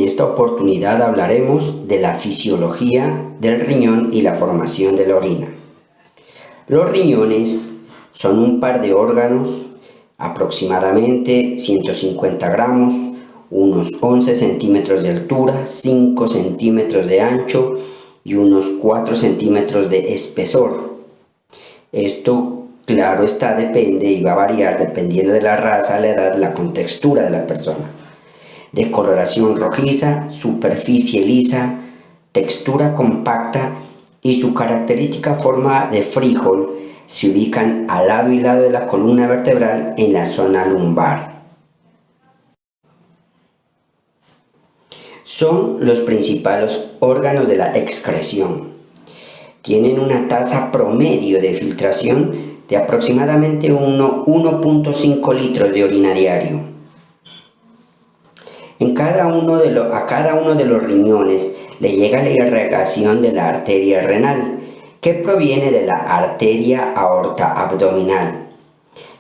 esta oportunidad hablaremos de la fisiología del riñón y la formación de la orina. Los riñones son un par de órganos, aproximadamente 150 gramos, unos 11 centímetros de altura, 5 centímetros de ancho y unos 4 centímetros de espesor. Esto, claro está, depende y va a variar dependiendo de la raza, la edad, la contextura de la persona. De coloración rojiza, superficie lisa, textura compacta y su característica forma de frijol se ubican al lado y lado de la columna vertebral en la zona lumbar. Son los principales órganos de la excreción. Tienen una tasa promedio de filtración de aproximadamente 1.5 litros de orina diario. A cada uno de los riñones le llega la irrigación de la arteria renal, que proviene de la arteria aorta abdominal.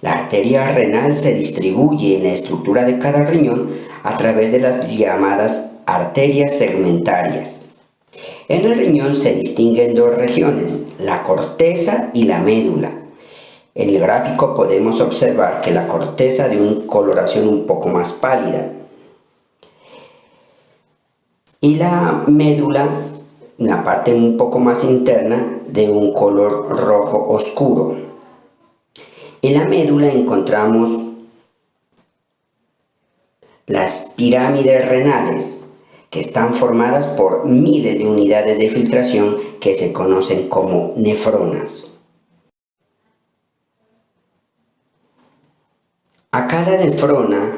La arteria renal se distribuye en la estructura de cada riñón a través de las llamadas arterias segmentarias. En el riñón se distinguen dos regiones, la corteza y la médula. En el gráfico podemos observar que la corteza de una coloración un poco más pálida y la médula, la parte un poco más interna, de un color rojo oscuro. En la médula encontramos las pirámides renales, que están formadas por miles de unidades de filtración que se conocen como nefronas. A cada nefrona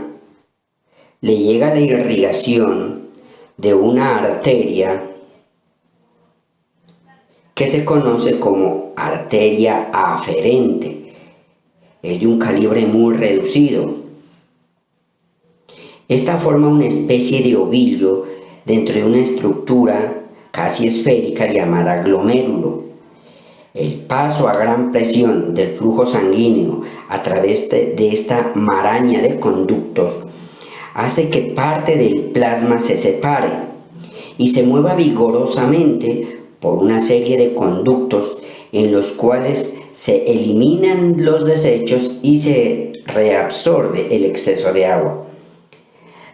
le llega la irrigación de una arteria que se conoce como arteria aferente. Es de un calibre muy reducido. Esta forma una especie de ovillo dentro de una estructura casi esférica llamada glomérulo. El paso a gran presión del flujo sanguíneo a través de esta maraña de conductos hace que parte del plasma se separe y se mueva vigorosamente por una serie de conductos en los cuales se eliminan los desechos y se reabsorbe el exceso de agua.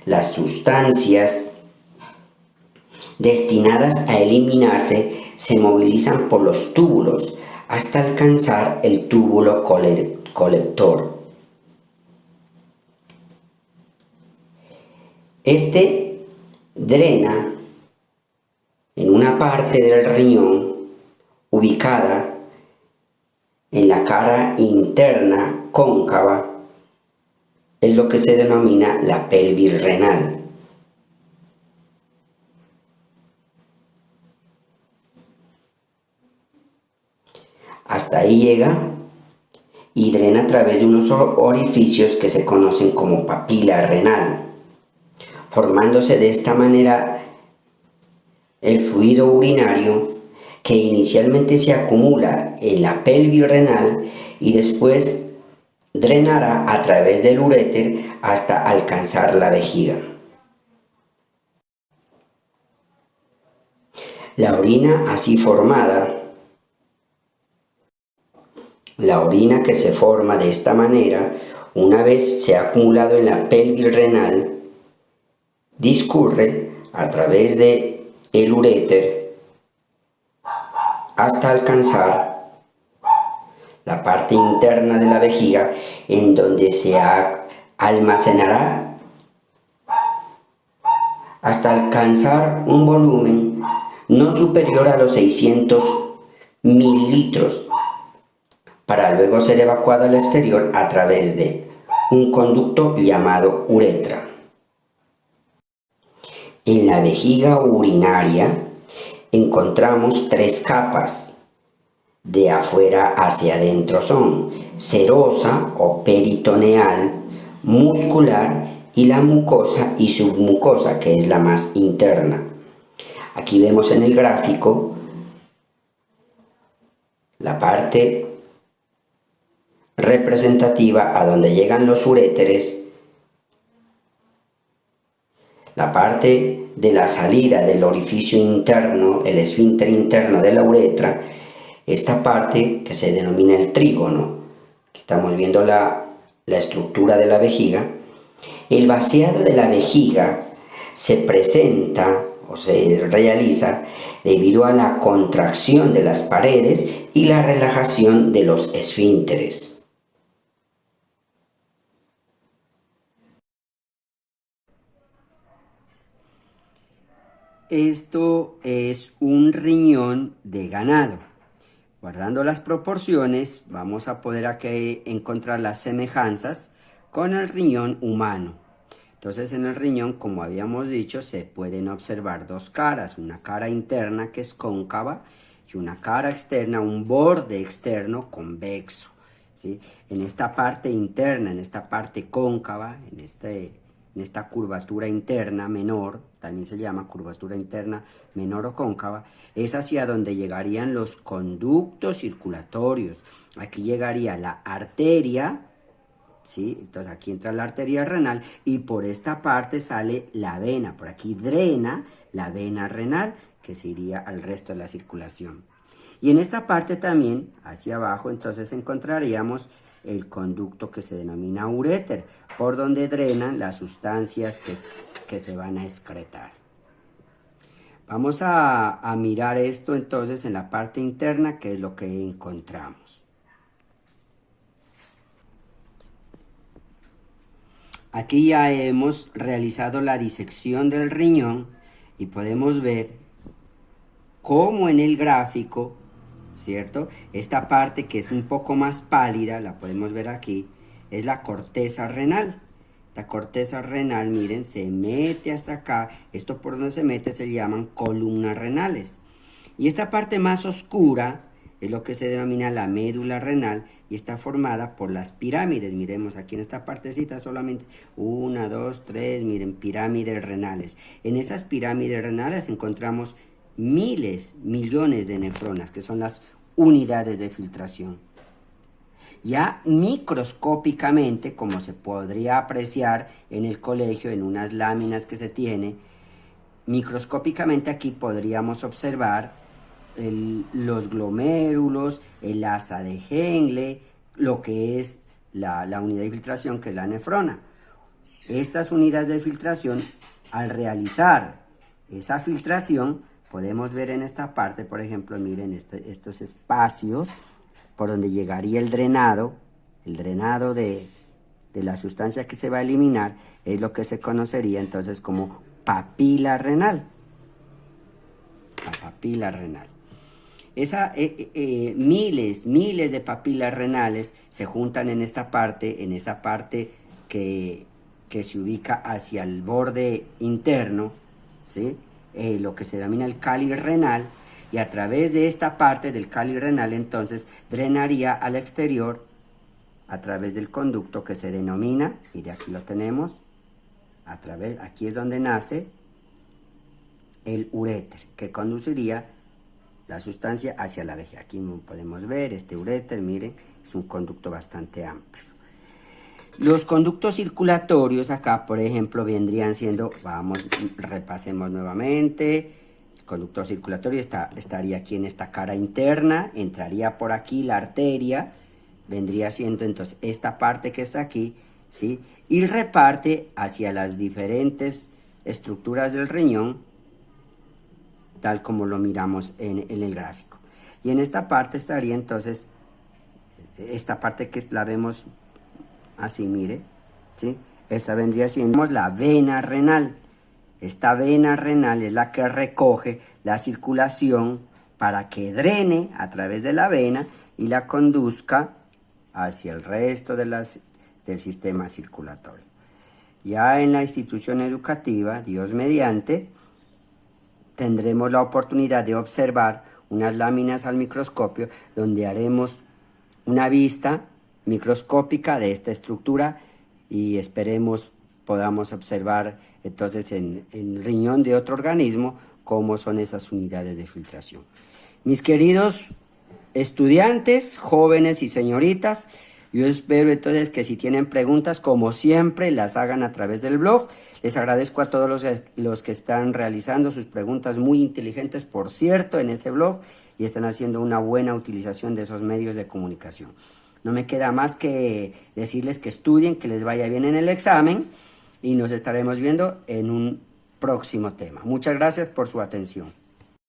Las sustancias destinadas a eliminarse se movilizan por los túbulos hasta alcanzar el túbulo colector. Este drena en una parte del riñón ubicada en la cara interna cóncava, es lo que se denomina la pelvis renal. Hasta ahí llega y drena a través de unos orificios que se conocen como papila renal, formándose de esta manera el fluido urinario que inicialmente se acumula en la pelvis renal y después drenará a través del uréter hasta alcanzar la vejiga. La orina así formada, la orina que se forma de esta manera, una vez se ha acumulado en la pelvis renal, discurre a través de el uréter hasta alcanzar la parte interna de la vejiga, en donde se almacenará hasta alcanzar un volumen no superior a los 600 mililitros, para luego ser evacuado al exterior a través de un conducto llamado uretra. En la vejiga urinaria encontramos tres capas. De afuera hacia adentro son serosa o peritoneal, muscular y la mucosa y submucosa, que es la más interna. Aquí vemos en el gráfico la parte representativa a donde llegan los uréteres, La parte de la salida del orificio interno, el esfínter interno de la uretra, esta parte que se denomina el trígono, que estamos viendo la estructura de la vejiga. El vaciado de la vejiga se presenta o se realiza debido a la contracción de las paredes y la relajación de los esfínteres. Esto es un riñón de ganado. Guardando las proporciones, vamos a poder aquí encontrar las semejanzas con el riñón humano. Entonces, en el riñón, como habíamos dicho, se pueden observar dos caras, una cara interna que es cóncava y una cara externa, un borde externo convexo, ¿sí? En esta parte interna, en esta parte cóncava, en esta curvatura interna menor, también se llama curvatura interna menor o cóncava, es hacia donde llegarían los conductos circulatorios. Aquí llegaría la arteria, ¿sí? Entonces aquí entra la arteria renal y por esta parte sale la vena. Por aquí drena la vena renal que se iría al resto de la circulación. Y en esta parte también, hacia abajo, entonces encontraríamos el conducto que se denomina uréter, por donde drenan las sustancias que se van a excretar. Vamos a mirar esto entonces en la parte interna, que es lo que encontramos. Aquí ya hemos realizado la disección del riñón y podemos ver cómo en el gráfico, ¿cierto? Esta parte que es un poco más pálida, la podemos ver aquí, es la corteza renal. La corteza renal, miren, se mete hasta acá. Esto por donde se mete se llaman columnas renales. Y esta parte más oscura es lo que se denomina la médula renal y está formada por las pirámides. Miremos aquí en esta partecita solamente 1, 2, 3, miren, pirámides renales. En esas pirámides renales encontramos miles, millones de nefronas, que son las unidades de filtración. Ya microscópicamente, como se podría apreciar en el colegio, en unas láminas que se tiene, microscópicamente aquí podríamos observar los glomérulos, el asa de Henle, lo que es la unidad de filtración, que es la nefrona. Estas unidades de filtración, al realizar esa filtración, podemos ver en esta parte, por ejemplo, miren estos espacios por donde llegaría el drenado de la sustancia que se va a eliminar, es lo que se conocería entonces como papila renal. La papila renal. Miles de papilas renales se juntan en esa parte que se ubica hacia el borde interno, ¿sí? Lo que se denomina el cáliz renal, y a través de esta parte del cáliz renal entonces drenaría al exterior a través del conducto que se denomina, mire aquí lo tenemos, aquí es donde nace el uréter, que conduciría la sustancia hacia la vejiga. Aquí podemos ver este uréter, miren, es un conducto bastante amplio. Los conductos circulatorios acá, por ejemplo, vendrían siendo, repasemos nuevamente, el conducto circulatorio estaría aquí en esta cara interna, entraría por aquí la arteria, vendría siendo entonces esta parte que está aquí, ¿sí? Y reparte hacia las diferentes estructuras del riñón, tal como lo miramos en el gráfico. Y en esta parte estaría entonces, esta parte que la vemos así, mire, ¿sí? Esta vendría siendo la vena renal. Esta vena renal es la que recoge la circulación para que drene a través de la vena y la conduzca hacia el resto del sistema circulatorio. Ya en la institución educativa, Dios mediante, tendremos la oportunidad de observar unas láminas al microscopio donde haremos una vista microscópica de esta estructura y esperemos podamos observar entonces en el riñón de otro organismo cómo son esas unidades de filtración. Mis queridos estudiantes, jóvenes y señoritas, Yo espero entonces que si tienen preguntas, como siempre, las hagan a través del blog. Les agradezco a todos los que están realizando sus preguntas muy inteligentes, por cierto, en ese blog, y están haciendo una buena utilización de esos medios de comunicación. No me queda más que decirles que estudien, que les vaya bien en el examen, y nos estaremos viendo en un próximo tema. Muchas gracias por su atención.